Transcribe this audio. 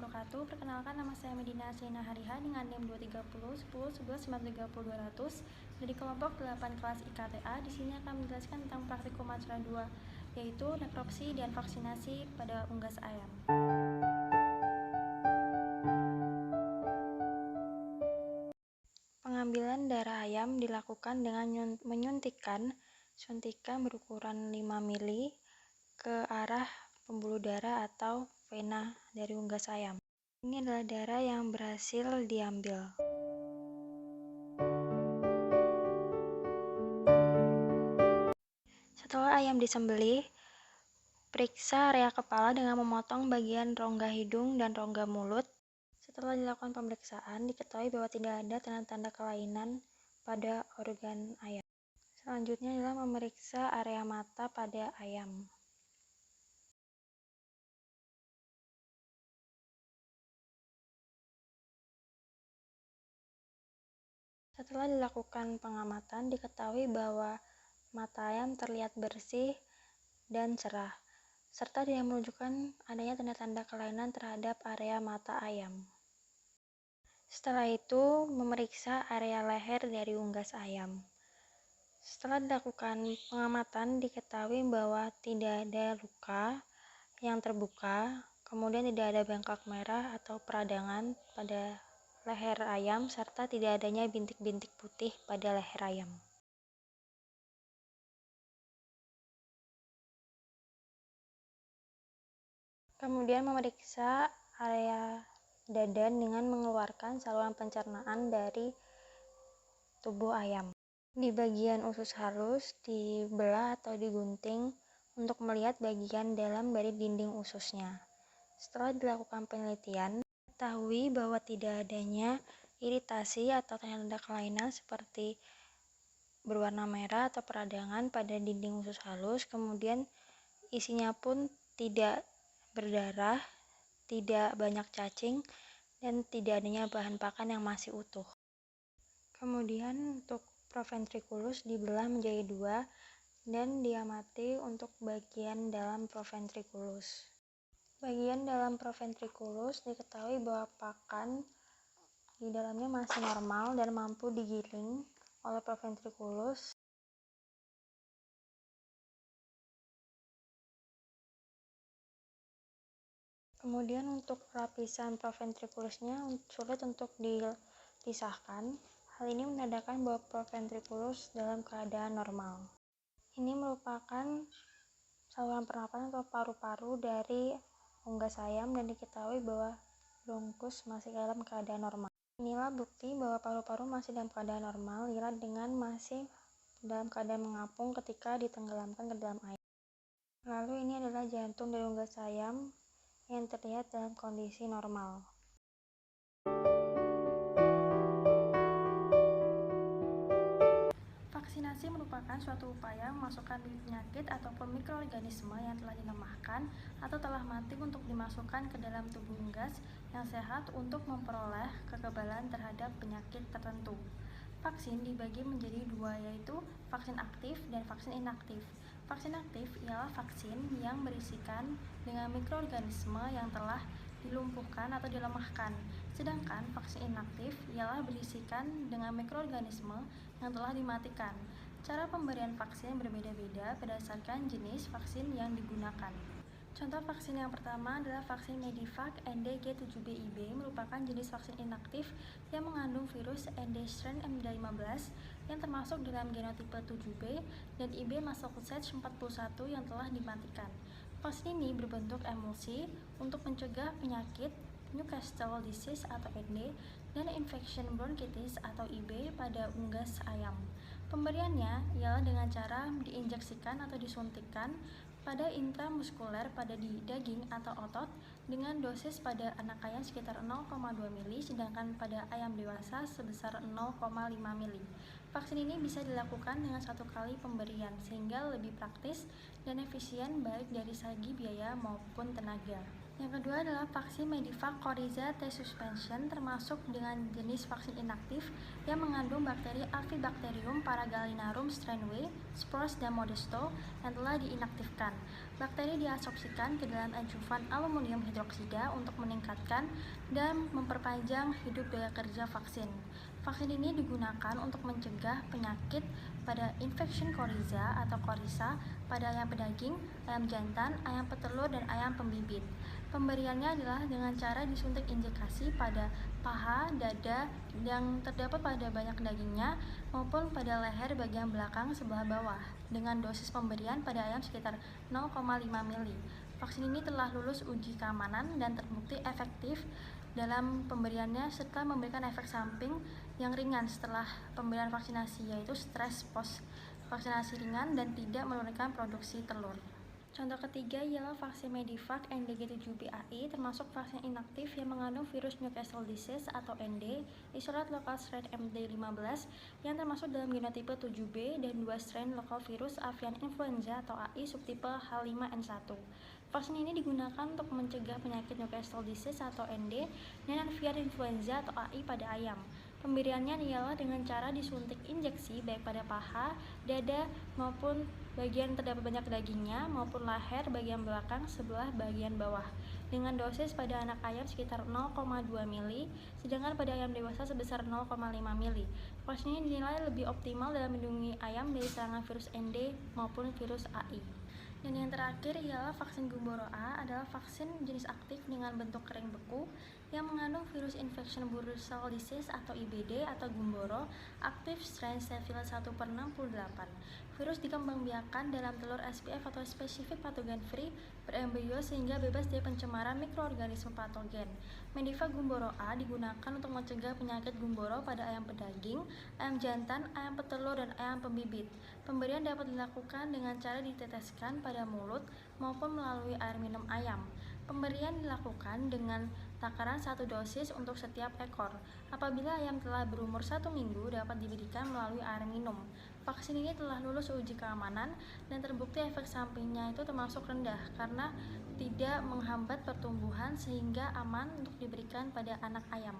wabarakatuh. Perkenalkan, nama saya Medina Sina Hariha dengan NIM 230 10 11 930 200 dari kelompok 8 kelas IKTA. Di sini akan menjelaskan tentang praktikum acara 2, yaitu nekropsi dan vaksinasi pada unggas ayam. Pengambilan darah ayam dilakukan dengan menyuntikkan suntikan berukuran 5 mili ke arah pembuluh darah atau vena dari unggas ayam. Ini adalah darah yang berhasil diambil. Setelah ayam disembelih, periksa area kepala dengan memotong bagian rongga hidung dan rongga mulut. Setelah dilakukan pemeriksaan, diketahui bahwa tidak ada tanda-tanda kelainan pada organ ayam. Selanjutnya adalah memeriksa area mata pada ayam. Setelah dilakukan pengamatan, diketahui bahwa mata ayam terlihat bersih dan cerah, serta tidak menunjukkan adanya tanda-tanda kelainan terhadap area mata ayam. Setelah itu, memeriksa area leher dari unggas ayam. Setelah dilakukan pengamatan, diketahui bahwa tidak ada luka yang terbuka, kemudian tidak ada bengkak merah atau peradangan pada leher ayam, serta tidak adanya bintik-bintik putih pada leher ayam. Kemudian memeriksa area dada dengan mengeluarkan saluran pencernaan dari tubuh ayam. Di bagian usus halus dibelah atau digunting untuk melihat bagian dalam dari dinding ususnya. Setelah dilakukan penelitian, diketahui bahwa tidak adanya iritasi atau tanda kelainan seperti berwarna merah atau peradangan pada dinding usus halus. Kemudian isinya pun tidak berdarah, tidak banyak cacing, dan tidak adanya bahan pakan yang masih utuh. Kemudian untuk proventriculus dibelah menjadi 2 dan diamati untuk bagian dalam proventriculus. Bagian dalam proventriculus diketahui bahwa pakan di dalamnya masih normal dan mampu digiling oleh proventriculus. Kemudian untuk lapisan proventriculusnya sulit untuk dipisahkan. Hal ini menandakan bahwa proventriculus dalam keadaan normal. Ini merupakan saluran pernapasan atau paru-paru dari unggas ayam dan diketahui bahwa bronkus masih dalam keadaan normal. Inilah bukti bahwa paru-paru masih dalam keadaan normal ialah dengan masih dalam keadaan mengapung ketika ditenggelamkan ke dalam air. Lalu ini adalah jantung dari unggas ayam yang terlihat dalam kondisi normal. Vaksinasi merupakan suatu upaya memasukkan bibit penyakit ataupun mikroorganisme yang telah dilemahkan atau telah mati untuk dimasukkan ke dalam tubuh unggas yang sehat untuk memperoleh kekebalan terhadap penyakit tertentu. Vaksin dibagi menjadi 2, yaitu vaksin aktif dan vaksin inaktif. Vaksin aktif ialah vaksin yang berisikan dengan mikroorganisme yang telah dilumpuhkan atau dilemahkan, sedangkan vaksin inaktif ialah berisikan dengan mikroorganisme yang telah dimatikan. Cara pemberian vaksin berbeda-beda berdasarkan jenis vaksin yang digunakan. Contoh vaksin yang pertama adalah vaksin Medivac NDG7BIB, merupakan jenis vaksin inaktif yang mengandung virus ND strain M15 yang termasuk dalam genotipe 7B dan IB masokset 41 yang telah dimatikan. Vaksin ini berbentuk emulsi untuk mencegah penyakit Newcastle disease atau ND dan infection bronchitis atau IB pada unggas ayam. Pemberiannya ialah dengan cara diinjeksikan atau disuntikkan pada intramuskuler pada di daging atau otot dengan dosis pada anak ayam sekitar 0,2 mili, sedangkan pada ayam dewasa sebesar 0,5 mili. Vaksin ini bisa dilakukan dengan 1 kali pemberian sehingga lebih praktis dan efisien baik dari segi biaya maupun tenaga. Yang kedua adalah vaksin Medivac Coryza T suspension, termasuk dengan jenis vaksin inaktif yang mengandung bakteri Avibacterium paragalinarum strain W, Spores dan Modesto yang telah diinaktifkan. Bakteri diabsorpsikan ke dalam adjuvan aluminium hidroksida untuk meningkatkan dan memperpanjang hidup daya kerja vaksin. Vaksin ini digunakan untuk mencegah penyakit pada infection coryza atau coryza pada ayam pedaging, ayam jantan, ayam petelur, dan ayam pembibit. Pemberiannya adalah dengan cara disuntik injeksi pada paha, dada yang terdapat pada banyak dagingnya maupun pada leher bagian belakang sebelah bawah dengan dosis pemberian pada ayam sekitar 0,5 mili. Vaksin ini telah lulus uji keamanan dan terbukti efektif dalam pemberiannya serta memberikan efek samping yang ringan setelah pemberian vaksinasi, yaitu stres post vaksinasi ringan dan tidak menurunkan produksi telur. Contoh ketiga ialah vaksin Medivac NDG7B-AI, termasuk vaksin inaktif yang mengandung virus Newcastle disease atau ND, isolat lokal strain MD15 yang termasuk dalam genotipe 7B dan 2 strain lokal virus avian influenza atau AI subtipe H5N1. Vaksin ini digunakan untuk mencegah penyakit Newcastle disease atau ND dan avian influenza atau AI pada ayam. Pemberiannya ialah dengan cara disuntik injeksi baik pada paha, dada, maupun bagian terdapat banyak dagingnya maupun leher bagian belakang sebelah bagian bawah dengan dosis pada anak ayam sekitar 0,2 mili, sedangkan pada ayam dewasa sebesar 0,5 mili. Vaksin ini dinilai lebih optimal dalam melindungi ayam dari serangan virus ND maupun virus AI. Dan yang terakhir ialah vaksin Gumboro A, adalah vaksin jenis aktif dengan bentuk kering beku yang mengandung virus infection bursal disease atau IBD atau Gumboro aktif strain Sheffield 1/68. Virus dikembangbiakkan dalam telur SPF atau specific pathogen free berembrio sehingga bebas dari pencemaran mikroorganisme patogen. Medivac Gumboro A digunakan untuk mencegah penyakit gumboro pada ayam pedaging, ayam jantan, ayam petelur, dan ayam pembibit. Pemberian dapat dilakukan dengan cara diteteskan pada mulut maupun melalui air minum ayam. Pemberian dilakukan dengan takaran 1 dosis untuk setiap ekor. Apabila ayam telah berumur 1 minggu, dapat diberikan melalui air minum. Vaksin ini telah lulus uji keamanan dan terbukti efek sampingnya itu termasuk rendah karena tidak menghambat pertumbuhan sehingga aman untuk diberikan pada anak ayam.